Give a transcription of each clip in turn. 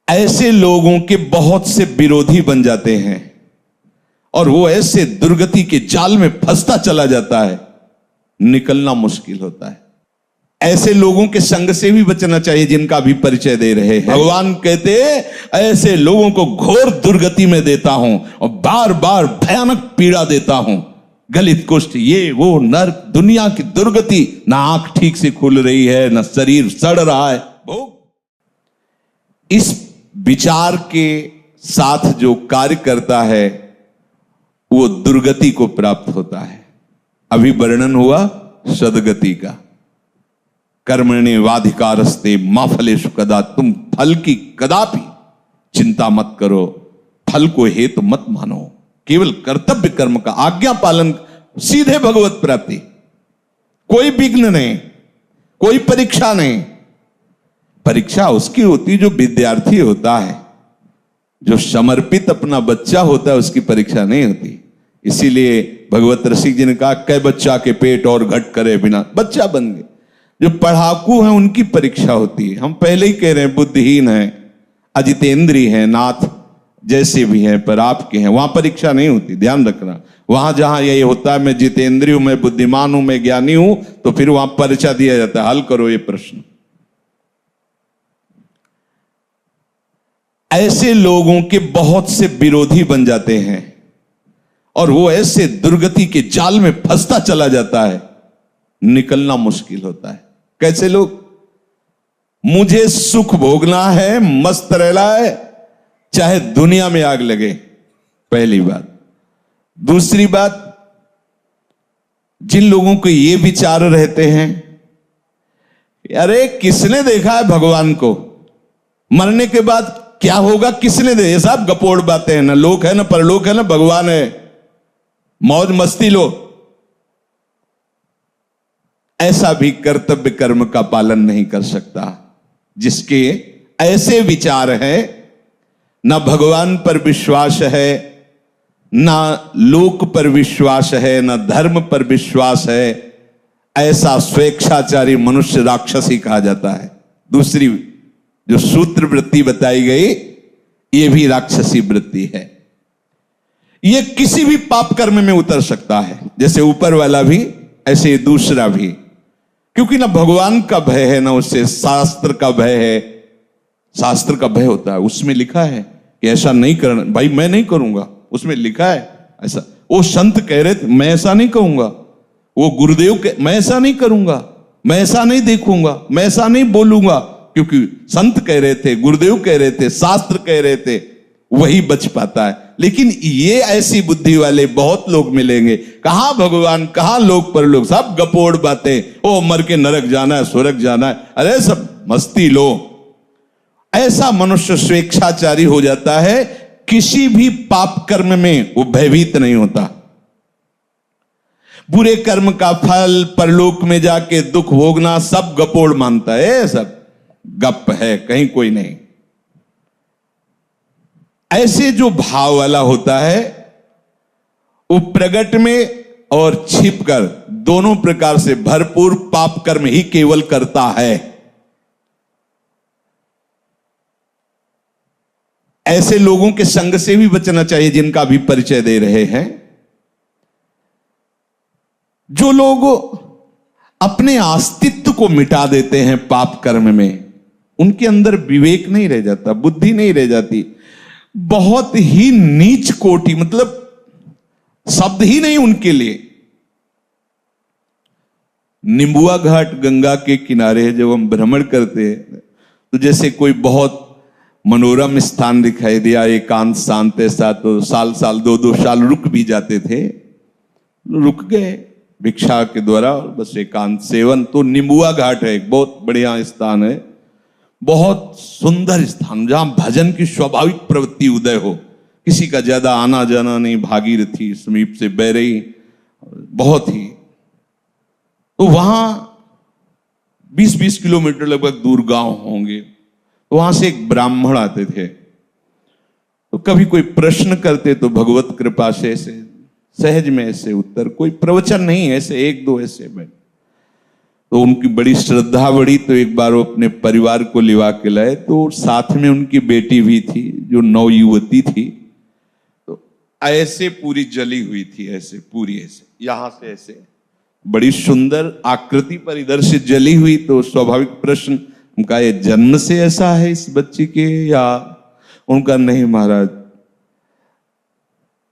ऐसे लोगों के बहुत से विरोधी बन जाते हैं और वो ऐसे दुर्गति के जाल में फंसता चला जाता है, निकलना मुश्किल होता है। ऐसे लोगों के संग से भी बचना चाहिए जिनका भी परिचय दे रहे हैं। भगवान कहते ऐसे लोगों को घोर दुर्गति में देता हूं और बार बार भयानक पीड़ा देता हूं, गलित कुष्ठ, ये वो नर्क, दुनिया की दुर्गति, ना आंख ठीक से खुल रही है, ना शरीर सड़ रहा है। इस विचार के साथ जो कार्य करता है वो दुर्गति को प्राप्त होता है। अभी वर्णन हुआ सद्गति का। कर्मण्येवाधिकारस्ते मा फलेषु कदा, तुम फल की कदापि चिंता मत करो, फल को हेतु मत मानो, केवल कर्तव्य कर्म का आज्ञा पालन, सीधे भगवत प्राप्ति, कोई विघ्न नहीं, कोई परीक्षा नहीं। परीक्षा उसकी होती जो विद्यार्थी होता है, जो समर्पित अपना बच्चा होता है, उसकी परीक्षा नहीं होती। इसीलिए भगवत रसिक जी ने कहा कै बच्चा के पेट और घट करे बिना, बच्चा बन गए। जो पढ़ाकू हैं उनकी परीक्षा होती है। हम पहले ही कह रहे हैं बुद्धिहीन हैं, अजितेंद्री हैं, नाथ जैसे भी हैं, पर आपके हैं, वहां परीक्षा नहीं होती, ध्यान रखना। वहां जहां यही होता है मैं जितेंद्रिय हूं, मैं बुद्धिमान हूं, मैं ज्ञानी हूं, तो फिर वहां परीक्षा दिया जाता है, हल करो ये प्रश्न। ऐसे लोगों के बहुत से विरोधी बन जाते हैं और वो ऐसे दुर्गति के जाल में फंसता चला जाता है, निकलना मुश्किल होता है। कैसे लोग? मुझे सुख भोगना है, मस्त रहना है, चाहे दुनिया में आग लगे, पहली बात। दूसरी बात, जिन लोगों को ये विचार रहते हैं अरे किसने देखा है भगवान को, मरने के बाद क्या होगा किसने दे, ये सब गपोड़ बातें हैं, ना लोक है ना परलोक है ना भगवान है, मौज मस्ती लो। ऐसा भी कर्तव्य कर्म का पालन नहीं कर सकता। जिसके ऐसे विचार है, ना भगवान पर विश्वास है, ना लोक पर विश्वास है, ना धर्म पर विश्वास है, ऐसा स्वेच्छाचारी मनुष्य राक्षसी कहा जाता है। दूसरी जो सूत्र वृत्ति बताई गई, यह भी राक्षसी वृत्ति है। यह किसी भी पाप कर्म में उतर सकता है, जैसे ऊपर वाला भी ऐसे दूसरा भी, क्योंकि ना भगवान का भय है, ना उससे शास्त्र का भय है। शास्त्र का भय होता है, उसमें लिखा है कि ऐसा नहीं करना, भाई मैं नहीं करूंगा, उसमें लिखा है ऐसा। वो संत कह रहे थे मैं ऐसा नहीं कहूंगा, वो गुरुदेव मैं ऐसा नहीं करूंगा, मैं ऐसा नहीं देखूंगा, मैं ऐसा नहीं बोलूंगा, क्योंकि संत कह रहे थे, गुरुदेव कह रहे थे, शास्त्र कह रहे थे, वही बच पाता है। लेकिन ये ऐसी बुद्धि वाले बहुत लोग मिलेंगे, कहां भगवान कहां लोक पर लोग, सब गपोड़ बातें, ओ मर के नरक जाना है, स्वर्ग जाना है, अरे सब मस्ती लो। ऐसा मनुष्य स्वेच्छाचारी हो जाता है, किसी भी पाप कर्म में वो भयभीत नहीं होता। बुरे कर्म का फल परलोक में जाके दुख भोगना सब गपोड़ मानता है, सब गप है, कहीं कोई नहीं। ऐसे जो भाव वाला होता है वो प्रगट में और छिपकर दोनों प्रकार से भरपूर पाप कर्म ही केवल करता है। ऐसे लोगों के संग से भी बचना चाहिए जिनका भी परिचय दे रहे हैं। जो लोग अपने अस्तित्व को मिटा देते हैं पाप कर्म में, उनके अंदर विवेक नहीं रह जाता, बुद्धि नहीं रह जाती। बहुत ही नीच कोटि, मतलब शब्द ही नहीं उनके लिए। निंबुआ घाट गंगा के किनारे जब हम भ्रमण करते हैं तो जैसे कोई बहुत मनोरम स्थान दिखाई दिया, एकांत शांत ऐसा, तो साल साल 2-2 साल रुक भी जाते थे, रुक गए भिक्षा के द्वारा, बस एकांत सेवन। तो निंबुआ घाट है, एक बहुत बढ़िया स्थान है, बहुत सुंदर स्थान, जहां भजन की स्वाभाविक प्रवृत्ति उदय हो, किसी का ज्यादा आना जाना नहीं, भागीरथी समीप से बह रही, बहुत ही। तो वहां 20-20 किलोमीटर लगभग दूर गांव होंगे, तो वहां से एक ब्राह्मण आते थे, तो कभी कोई प्रश्न करते तो भगवत कृपा से ऐसे सहज में ऐसे उत्तर, कोई प्रवचन नहीं, ऐसे 1-2 ऐसे में तो उनकी बड़ी श्रद्धा बढ़ी, तो एक बार वो अपने परिवार को लिवा के लाए, तो साथ में उनकी बेटी भी थी जो नवयुवती थी। तो ऐसे पूरी जली हुई थी, ऐसे पूरी, ऐसे यहां से ऐसे बड़ी सुंदर आकृति पर इधर से जली हुई। तो स्वाभाविक प्रश्न उनका, ये जन्म से ऐसा है इस बच्ची के, या उनका नहीं महाराज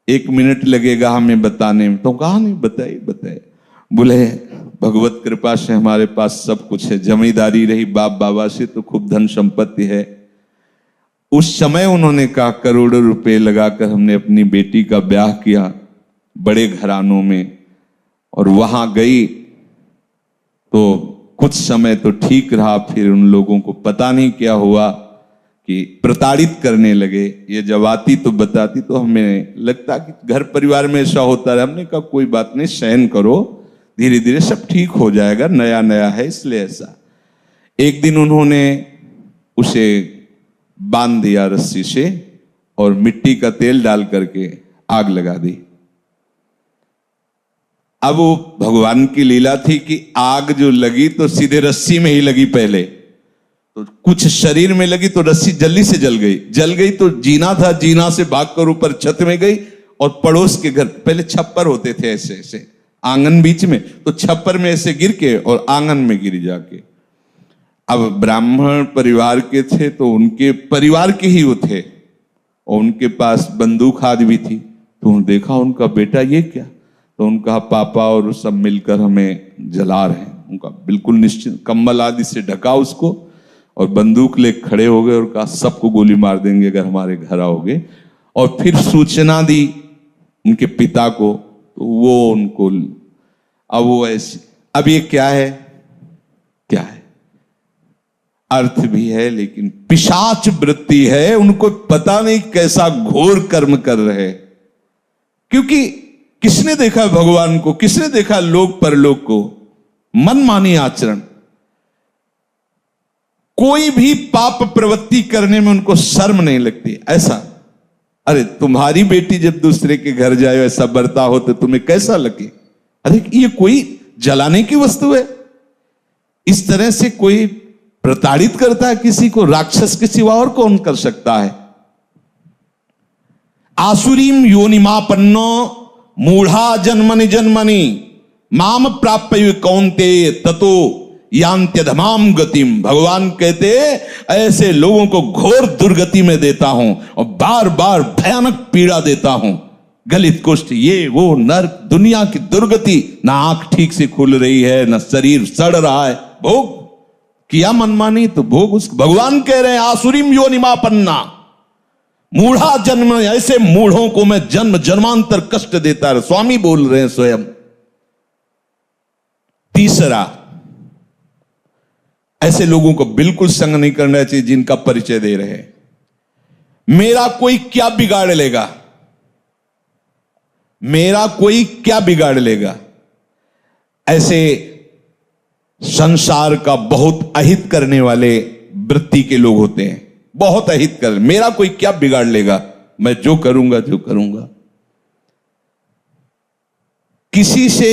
1 मिनट लगेगा हमें बताने में। तो कहा नहीं, बताइए बताइए। बोले भगवत कृपा से हमारे पास सब कुछ है, जमींदारी रही बाप बाबा से तो खूब धन संपत्ति है। उस समय उन्होंने कहा करोड़ों रुपए लगाकर हमने अपनी बेटी का ब्याह किया बड़े घरानों में, और वहां गई तो कुछ समय तो ठीक रहा, फिर उन लोगों को पता नहीं क्या हुआ कि प्रताड़ित करने लगे। ये जब आती तो बताती, तो हमें लगता कि घर परिवार में ऐसा होता है। हमने कहा कोई बात नहीं, सहन करो, धीरे धीरे सब ठीक हो जाएगा, नया नया है इसलिए ऐसा। एक दिन उन्होंने उसे बांध दिया रस्सी से और मिट्टी का तेल डाल करके आग लगा दी। अब वो भगवान की लीला थी कि आग जो लगी तो सीधे रस्सी में ही लगी पहले, तो कुछ शरीर में लगी तो रस्सी जल्दी से जल गई तो जीना था, जीना से भागकर ऊपर छत में गई और पड़ोस के घर, पहले छप्पर होते थे ऐसे ऐसे आंगन बीच में, तो छप्पर में ऐसे गिर के और आंगन में गिर जाके। अब ब्राह्मण परिवार के थे तो उनके परिवार के ही वो थे और उनके पास बंदूक आदि भी थी। तो देखा उनका बेटा ये क्या, तो उनका पापा और सब मिलकर हमें जला रहे हैं। उनका बिल्कुल निश्चित कंबल आदि से ढका उसको और बंदूक ले खड़े हो गए और कहा सबको गोली मार देंगे अगर हमारे घर आओगे। और फिर सूचना दी उनके पिता को, तो वो उनको, अब वो ऐसे, अब ये क्या है, क्या है, अर्थ भी है लेकिन पिशाच वृत्ति है, उनको पता नहीं कैसा घोर कर्म कर रहे। क्योंकि किसने देखा भगवान को, किसने देखा लोक परलोक को, मनमानी आचरण। कोई भी पाप प्रवृत्ति करने में उनको शर्म नहीं लगती। ऐसा, अरे तुम्हारी बेटी जब दूसरे के घर जाए ऐसा बर्ताव हो तो तुम्हें कैसा लगे, अरे ये कोई जलाने की वस्तु है। इस तरह से कोई प्रताड़ित करता है किसी को, राक्षस के सिवा और कौन कर सकता है। आसुरीम योनिमापन्नो मूढ़ा जन्मनि जन्मनि माम प्राप्य कौन्तेय ततो यांत्यधमाम गतिम। भगवान कहते ऐसे लोगों को घोर दुर्गति में देता हूं और बार बार भयानक पीड़ा देता हूं, गलित कुष्ठ, ये वो नर्क, दुनिया की दुर्गति। ना आंख ठीक से खुल रही है, ना शरीर सड़ रहा है, भोग किया मनमानी तो भोग उस। भगवान कह रहे हैं आसुरीम योनिमापन्ना मूढ़ा जन्म, ऐसे मूढ़ों को मैं जन्म जन्मांतर कष्ट देता है। स्वामी बोल रहे हैं स्वयं। तीसरा, ऐसे लोगों को बिल्कुल संग नहीं करना चाहिए जिनका परिचय दे रहे हैं। मेरा कोई क्या बिगाड़ लेगा, मेरा कोई क्या बिगाड़ लेगा, ऐसे संसार का बहुत अहित करने वाले वृत्ति के लोग होते हैं। बहुत अहित कर, मेरा कोई क्या बिगाड़ लेगा, मैं जो करूंगा जो करूंगा। किसी से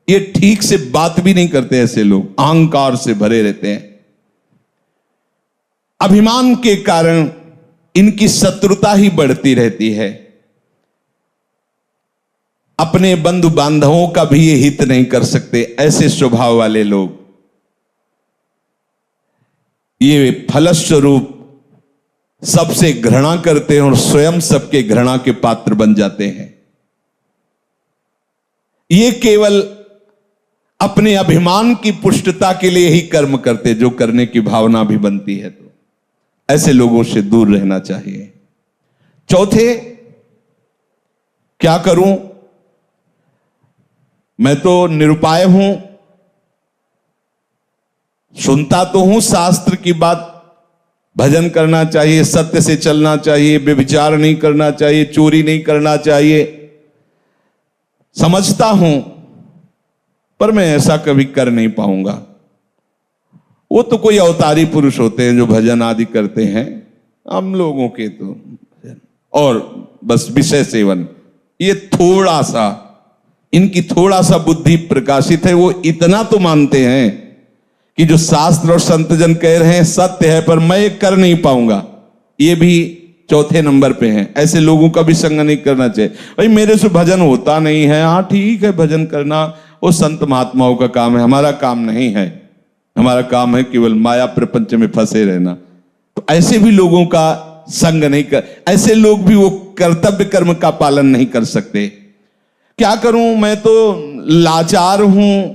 ये ठीक से बात भी नहीं करते ऐसे लोग, अहंकार से भरे रहते हैं। अभिमान के कारण इनकी शत्रुता ही बढ़ती रहती है। अपने बंधु बांधवों का भी ये हित नहीं कर सकते ऐसे स्वभाव वाले लोग। ये फलस्वरूप सबसे घृणा करते हैं और स्वयं सबके घृणा के पात्र बन जाते हैं। ये केवल अपने अभिमान की पुष्टता के लिए ही कर्म करते, जो करने की भावना भी बनती है तो ऐसे लोगों से दूर रहना चाहिए। चौथे, क्या करूं, मैं तो निरुपाय हूं, सुनता तो हूं शास्त्र की बात, भजन करना चाहिए, सत्य से चलना चाहिए, व्यभिचार नहीं करना चाहिए, चोरी नहीं करना चाहिए, समझता हूं, पर मैं ऐसा कभी कर नहीं पाऊंगा। वो तो कोई अवतारी पुरुष होते हैं जो भजन आदि करते हैं, हम लोगों के तो और बस विषय सेवन, ये थोड़ा सा इनकी थोड़ा सा बुद्धि प्रकाशित है, वो इतना तो मानते हैं कि जो शास्त्र और संतजन कह रहे हैं सत्य है, पर मैं ये कर नहीं पाऊंगा, ये भी चौथे नंबर पे हैं। ऐसे लोगों का भी संग नहीं करना चाहिए। भाई मेरे से भजन होता नहीं है, हाँ ठीक है, भजन करना वो संत महात्माओं का काम है, हमारा काम नहीं है। हमारा काम है केवल माया प्रपंच में फंसे रहना। तो ऐसे भी लोगों का संग नहीं कर, ऐसे लोग भी वो कर्तव्य कर्म का पालन नहीं कर सकते। क्या करूं, मैं तो लाचार हूं,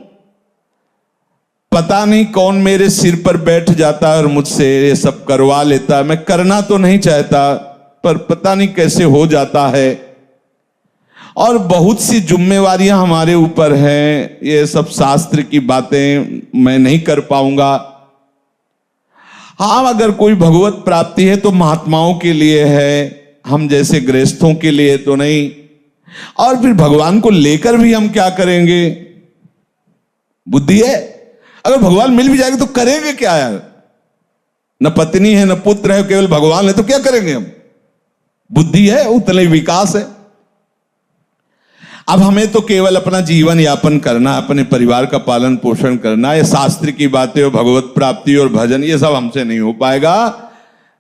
पता नहीं कौन मेरे सिर पर बैठ जाता है और मुझसे ये सब करवा लेता है। मैं करना तो नहीं चाहता, पर पता नहीं कैसे हो जाता है। और बहुत सी जिम्मेवारियां हमारे ऊपर हैं, ये सब शास्त्र की बातें मैं नहीं कर पाऊंगा। हाँ, अगर कोई भगवत प्राप्ति है तो महात्माओं के लिए है, हम जैसे गृहस्थों के लिए तो नहीं। और फिर भगवान को लेकर भी हम क्या करेंगे? बुद्धि है, अगर भगवान मिल भी जाएगा तो करेंगे क्या यार? न पत्नी है न पुत्र है, केवल भगवान है, तो क्या करेंगे हम? बुद्धि है, उतने विकास है। अब हमें तो केवल अपना जीवन यापन करना, अपने परिवार का पालन पोषण करना। ये शास्त्र की बातें और भगवत प्राप्ति और भजन ये सब हमसे नहीं हो पाएगा।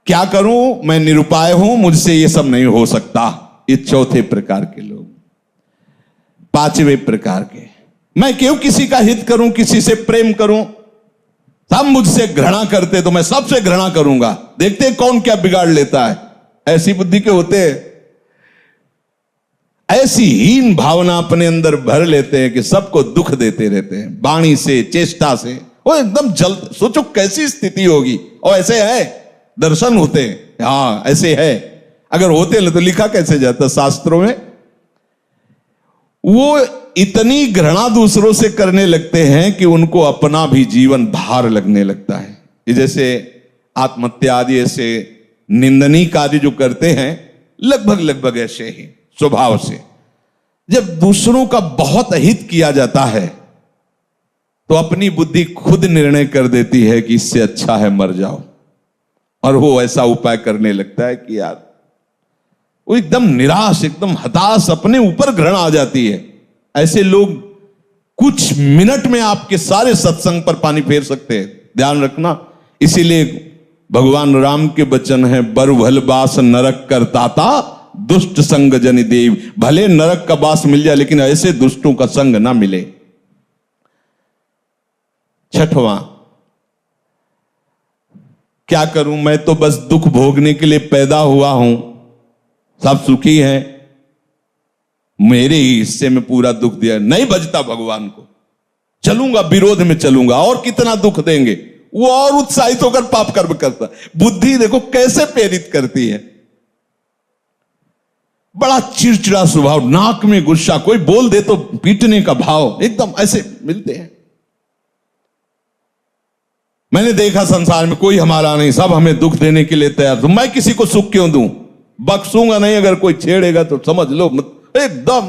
क्या करूं, मैं निरुपाय हूं, मुझसे ये सब नहीं हो सकता। ये चौथे प्रकार के लोग। पांचवें प्रकार के, मैं क्यों किसी का हित करूं, किसी से प्रेम करूं? सब मुझसे घृणा करते तो मैं सबसे घृणा करूंगा, देखते हैं कौन क्या बिगाड़ लेता है। ऐसी बुद्धि के होते हैं, ऐसी हीन भावना अपने अंदर भर लेते हैं कि सबको दुख देते रहते हैं, वाणी से, चेष्टा से। वो एकदम जल, सोचो कैसी स्थिति होगी। और ऐसे है, दर्शन होते हैं, हाँ ऐसे है। अगर होते तो लिखा कैसे जाता शास्त्रों में? वो इतनी घृणा दूसरों से करने लगते हैं कि उनको अपना भी जीवन भार लगने लगता है। ये जैसे आत्महत्या आदि ऐसे निंदनीय कार्य जो करते हैं, लगभग ऐसे ही स्वभाव से। जब दूसरों का बहुत हित किया जाता है तो अपनी बुद्धि खुद निर्णय कर देती है कि इससे अच्छा है मर जाओ। और वो ऐसा उपाय करने लगता है कि यार वो एकदम निराश, एकदम हताश, अपने ऊपर घृणा आ जाती है। ऐसे लोग कुछ मिनट में आपके सारे सत्संग पर पानी फेर सकते हैं, ध्यान रखना। इसीलिए भगवान राम के वचन है, बर भल बास नरक करताता, दुष्ट संग जनि देव। भले नरक का बास मिल जाए, लेकिन ऐसे दुष्टों का संग ना मिले। छठवां, क्या करूं, मैं तो बस दुख भोगने के लिए पैदा हुआ हूं, सब सुखी हैं, मेरे ही हिस्से में पूरा दुख दिया। नहीं बजता भगवान को, चलूंगा विरोध में चलूंगा, और कितना दुख देंगे। वो और उत्साहित होकर पाप कर्म करता। बुद्धि देखो कैसे प्रेरित करती है। बड़ा चिड़चिड़ा स्वभाव, नाक में गुस्सा, कोई बोल दे तो पीटने का भाव, एकदम ऐसे मिलते हैं। मैंने देखा संसार में कोई हमारा नहीं, सब हमें दुख देने के लिए तैयार। तो मैं किसी को सुख क्यों दूं? बख्शूंगा नहीं, अगर कोई छेड़ेगा तो समझ लो एकदम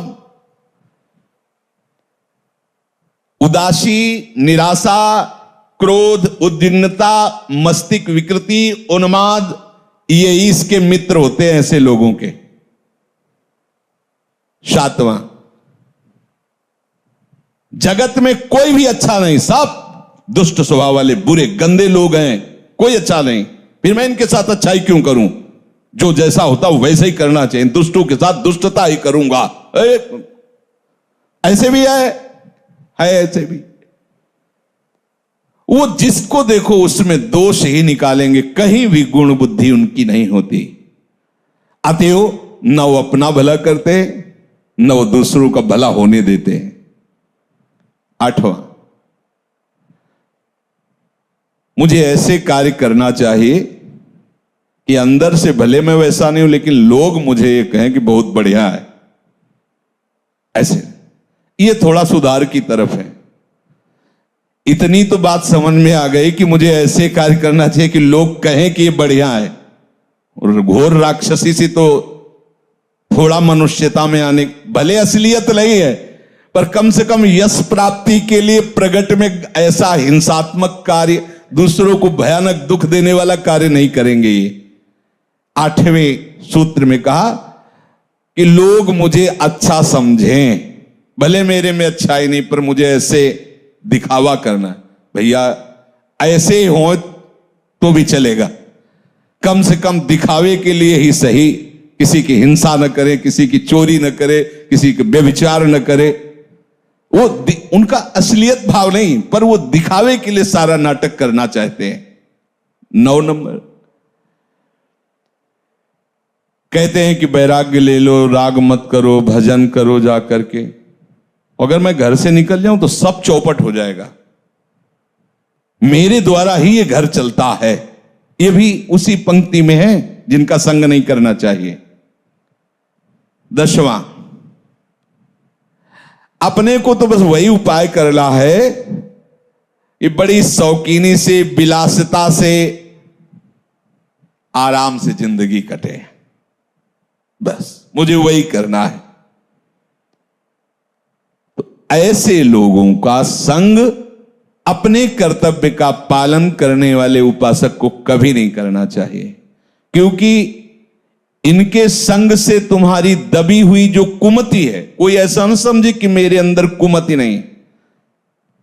उदासी, निराशा, क्रोध, उद्विग्नता, मस्तिष्क विकृति, उन्माद, ये इसके मित्र होते हैं ऐसे लोगों के। सातवां, जगत में कोई भी अच्छा नहीं, सब दुष्ट स्वभाव वाले, बुरे गंदे लोग हैं, कोई अच्छा नहीं। फिर मैं इनके साथ अच्छाई क्यों करूं? जो जैसा होता वो वैसे ही करना चाहिए। दुष्टों के साथ दुष्टता ही करूंगा। ऐसे भी है ऐसे भी। वो जिसको देखो उसमें दोष ही निकालेंगे, कहीं भी गुण बुद्धि उनकी नहीं होती। अतएव न वो अपना भला करते, न वो दूसरों का भला होने देते। आठवां, मुझे ऐसे कार्य करना चाहिए कि अंदर से भले मैं वैसा नहीं हूं, लेकिन लोग मुझे ये कहें कि बहुत बढ़िया है। ऐसे ये थोड़ा सुधार की तरफ है। इतनी तो बात समझ में आ गई कि मुझे ऐसे कार्य करना चाहिए कि लोग कहें कि ये बढ़िया है। और घोर राक्षसी से तो थोड़ा मनुष्यता में आने, भले असलियत नहीं है, पर कम से कम यश प्राप्ति के लिए प्रगट में ऐसा हिंसात्मक कार्य, दूसरों को भयानक दुख देने वाला कार्य नहीं करेंगे। ये आठवें सूत्र में कहा कि लोग मुझे अच्छा समझें, भले मेरे में अच्छाई नहीं, पर मुझे ऐसे दिखावा करना है। भैया ऐसे ही हो तो भी चलेगा, कम से कम दिखावे के लिए ही सही। किसी की हिंसा न करे, किसी की चोरी न करे, किसी के व्यभिचार न करे। वो उनका असलियत भाव नहीं, पर वो दिखावे के लिए सारा नाटक करना चाहते हैं। 9 नंबर, कहते हैं कि वैराग्य ले लो, राग मत करो, भजन करो जा करके। अगर मैं घर से निकल जाऊं तो सब चौपट हो जाएगा, मेरे द्वारा ही ये घर चलता है। ये भी उसी पंक्ति में है जिनका संग नहीं करना चाहिए। 10वां, अपने को तो बस वही उपाय करना है, ये बड़ी शौकीनी से, विलासिता से आराम से जिंदगी कटे, बस मुझे वही करना है। तो ऐसे लोगों का संग अपने कर्तव्य का पालन करने वाले उपासक को कभी नहीं करना चाहिए, क्योंकि इनके संग से तुम्हारी दबी हुई जो कुमति है, कोई ऐसा न समझे कि मेरे अंदर कुमति नहीं,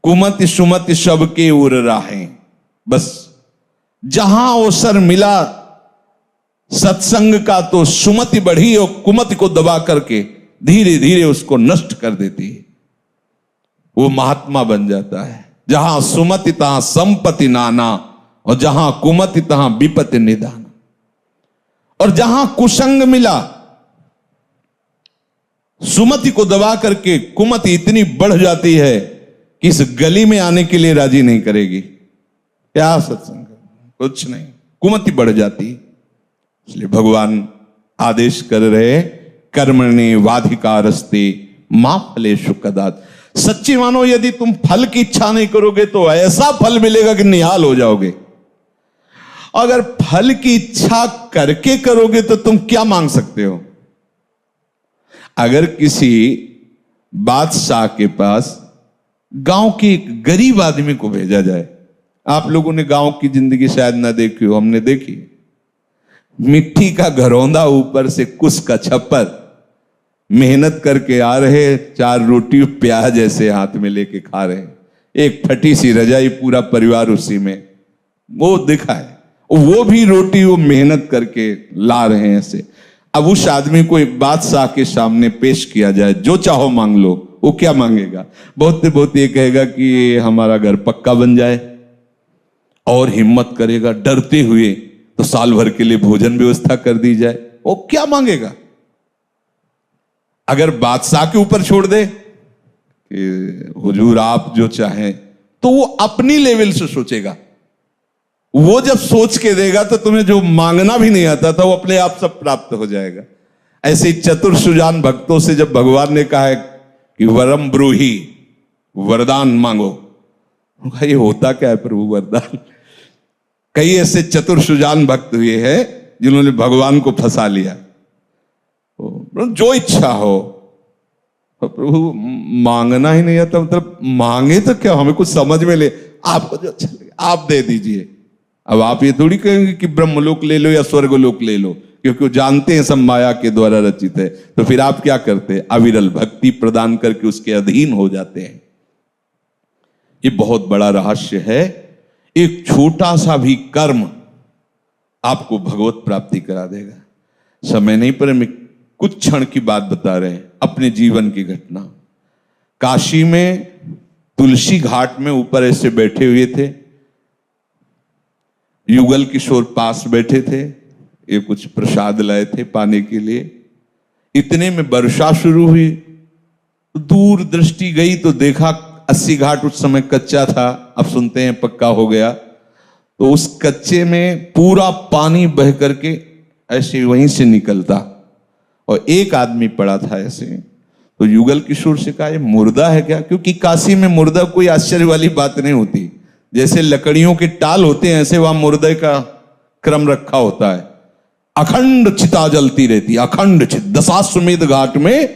कुमति सुमति सबके उर राहें। बस जहां अवसर मिला सत्संग का तो सुमति बढ़ी और कुमति को दबा करके धीरे धीरे उसको नष्ट कर देती है। वो महात्मा बन जाता है। जहां सुमति तहां संपत्ति नाना, और जहां कुमति तहां विपत्ति निदान। और जहां कुसंग मिला, सुमति को दबा करके कुमति इतनी बढ़ जाती है कि इस गली में आने के लिए राजी नहीं करेगी। क्या सत्संग, कुछ नहीं, कुमति बढ़ जाती। इसलिए भगवान आदेश कर रहे, कर्मणे वाधिकारस्ते मा फलेषु कदाचित्। सच्ची मानो, यदि तुम फल की इच्छा नहीं करोगे तो ऐसा फल मिलेगा कि निहाल हो जाओगे। अगर फल की इच्छा करके करोगे तो तुम क्या मांग सकते हो? अगर किसी बादशाह के पास गांव के एक गरीब आदमी को भेजा जाए, आप लोगों ने गांव की जिंदगी शायद ना देखी हो, हमने देखी। मिट्टी का घरौंदा, ऊपर से कुस का छप्पर, मेहनत करके आ रहे, 4 रोटी प्याज ऐसे हाथ में लेके खा रहे, एक फटी सी रजाई, पूरा परिवार उसी में। वो दिखा है, वो भी रोटी वो मेहनत करके ला रहे हैं ऐसे। अब उस आदमी को एक बादशाह के सामने पेश किया जाए, जो चाहो मांग लो, वो क्या मांगेगा? बहुत ये कहेगा कि हमारा घर पक्का बन जाए, और हिम्मत करेगा डरते हुए तो साल भर के लिए भोजन व्यवस्था कर दी जाए। वो क्या मांगेगा? अगर बादशाह के ऊपर छोड़ दे कि हुजूर आप जो चाहें, तो वो अपनी लेवल से सोचेगा। वो जब सोच के देगा तो तुम्हें जो मांगना भी नहीं आता था वो अपने आप सब प्राप्त हो जाएगा। ऐसे चतुर सुजान भक्तों से जब भगवान ने कहा है कि वरम ब्रूहि, वरदान मांगो, ये होता क्या है प्रभु वरदान? कई ऐसे चतुर सुजान भक्त हुए हैं जिन्होंने भगवान को फंसा लिया। जो इच्छा हो, प्रभु मांगना ही नहीं आता, मतलब मांगे तो क्या, हमें कुछ समझ में ले, आपको जो अच्छा लगे आप दे दीजिए। अब आप ये थोड़ी कहेंगे कि ब्रह्मलोक ले लो या स्वर्गलोक ले लो, क्योंकि वो जानते हैं सब माया के द्वारा रचित है। तो फिर आप क्या करते हैं? अविरल भक्ति प्रदान करके उसके अधीन हो जाते हैं। ये बहुत बड़ा रहस्य है। एक छोटा सा भी कर्म आपको भगवत प्राप्ति करा देगा। समय नहीं, पर मैं कुछ क्षण की बात बता रहे हैं, अपने जीवन की घटना। काशी में तुलसी घाट में ऊपर ऐसे बैठे हुए थे, युगल किशोर पास बैठे थे, ये कुछ प्रसाद लाए थे पाने के लिए। इतने में वर्षा शुरू हुई, दूर दृष्टि गई तो देखा 80 घाट उस समय कच्चा था, अब सुनते हैं पक्का हो गया। तो उस कच्चे में पूरा पानी बह करके ऐसे वहीं से निकलता, और एक आदमी पड़ा था ऐसे। तो युगल किशोर से कहा, ये मुर्दा है क्या? क्योंकि काशी में मुर्दा कोई आश्चर्य वाली बात नहीं होती। जैसे लकड़ियों के टाल होते हैं, ऐसे वहां मुर्दे का क्रम रखा होता है। अखंड चिता जलती रहती, अखंड चित। दशाश्वमेध घाट में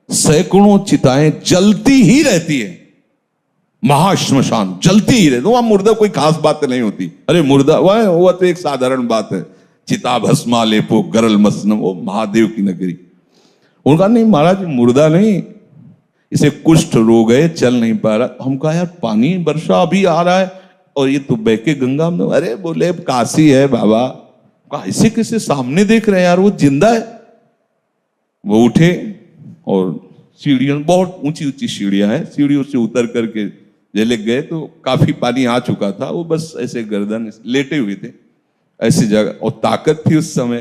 सैकड़ों चिताएं जलती ही रहती है, महाश्मशान जलती ही रहती। वहां मुर्दा कोई खास बात नहीं होती। अरे मुर्दा वह तो एक साधारण बात है, चिता भस्मा लेपो गरल मसनम, वो महादेव की नगरी। उनका नहीं महाराज, मुर्दा नहीं, इसे कुष्ठ रोग है, चल नहीं पा रहा। हम कहा यार पानी वर्षा अभी आ रहा है और ये तो बह के गंगा में, अरे बोले काशी है बाबा। कहा ऐसे कैसे, सामने देख रहे हैं यार वो जिंदा है। वो उठे और सीढ़ियों, बहुत ऊंची ऊंची सीढ़ियां हैं, सीढ़ियों से उतर करके जले गए तो काफी पानी आ चुका था। वो बस ऐसे गर्दन लेटे हुए थे ऐसी जगह, और ताकत थी उस समय,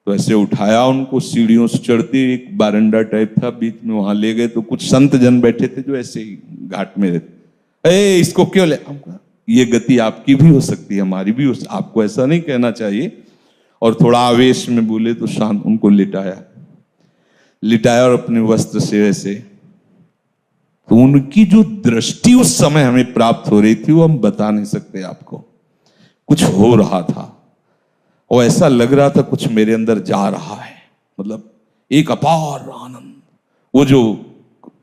तो ऐसे उठाया उनको, सीढ़ियों से चढ़ते, एक बारंडा टाइप था बीच में, वहां ले गए तो कुछ संत जन बैठे थे जो ऐसे ही घाट में रहते। इसको क्यों ले, हम कहा ये गति आपकी भी हो सकती है, हमारी भी हो, आपको ऐसा नहीं कहना चाहिए। और थोड़ा आवेश में बोले तो शांत उनको लिटाया और अपने वस्त्र से ऐसे, तो उनकी जो दृष्टि उस समय हमें प्राप्त हो रही थी वो हम बता नहीं सकते आपको। कुछ हो रहा था और ऐसा लग रहा था कुछ मेरे अंदर जा रहा है, मतलब एक अपार आनंद। वो जो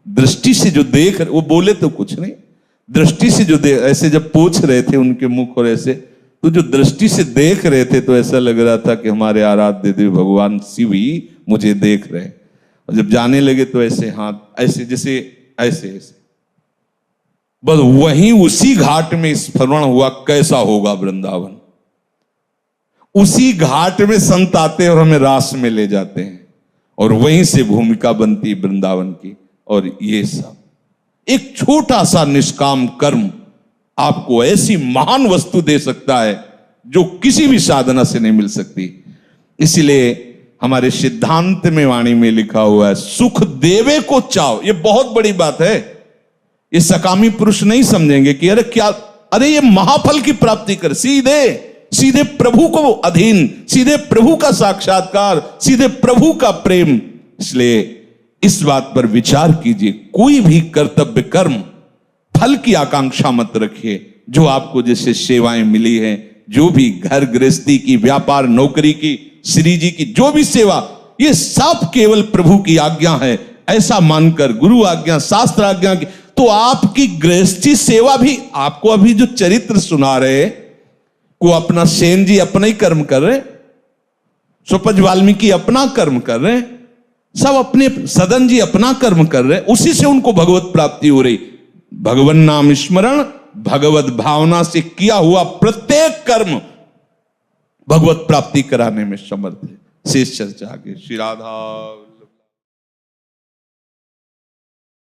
दृष्टि से जो देख, वो बोले तो कुछ नहीं, दृष्टि से जो ऐसे जब पूछ रहे थे उनके मुख और ऐसे, तो जो दृष्टि से देख रहे थे तो ऐसा लग रहा था कि हमारे आराध्य देव भगवान शिव ही मुझे देख रहे हैं। और जब जाने लगे तो ऐसे हाथ ऐसे, जैसे ऐसे ऐसे, बस वहीं उसी घाट में स्मरण हुआ कैसा होगा वृंदावन। उसी घाट में संत आते और हमें रास में ले जाते हैं और वहीं से भूमिका बनती वृंदावन की। और ये सब एक छोटा सा निष्काम कर्म आपको ऐसी महान वस्तु दे सकता है जो किसी भी साधना से नहीं मिल सकती। इसलिए हमारे सिद्धांत में वाणी में लिखा हुआ है, सुख देवे को चाहो। ये बहुत बड़ी बात है। ये सकामी पुरुष नहीं समझेंगे कि अरे क्या, अरे ये महाफल की प्राप्ति कर, सीधे सीधे प्रभु को अधीन, सीधे प्रभु का साक्षात्कार, सीधे प्रभु का प्रेम। इसलिए इस बात पर विचार कीजिए, कोई भी कर्तव्य कर्म फल की आकांक्षा मत रखिए। जो आपको जैसे सेवाएं मिली हैं, जो भी घर गृहस्थी की, व्यापार नौकरी की, श्री जी की जो भी सेवा, ये सब केवल प्रभु की आज्ञा है ऐसा मानकर, गुरु आज्ञा, शास्त्र आज्ञा की, तो आपकी गृहस्थी सेवा भी, आपको अभी जो चरित्र सुना रहे को अपना सेन जी अपना ही कर्म कर रहे, सुपज वाल्मीकि अपना कर्म कर रहे, सब अपने, सदन जी अपना कर्म कर रहे, उसी से उनको भगवत प्राप्ति हो रही। भगवान नाम स्मरण, भगवत भावना से किया हुआ प्रत्येक कर्म भगवत प्राप्ति कराने में समर्थ है। शेष चर्चा आगे। श्री राधा।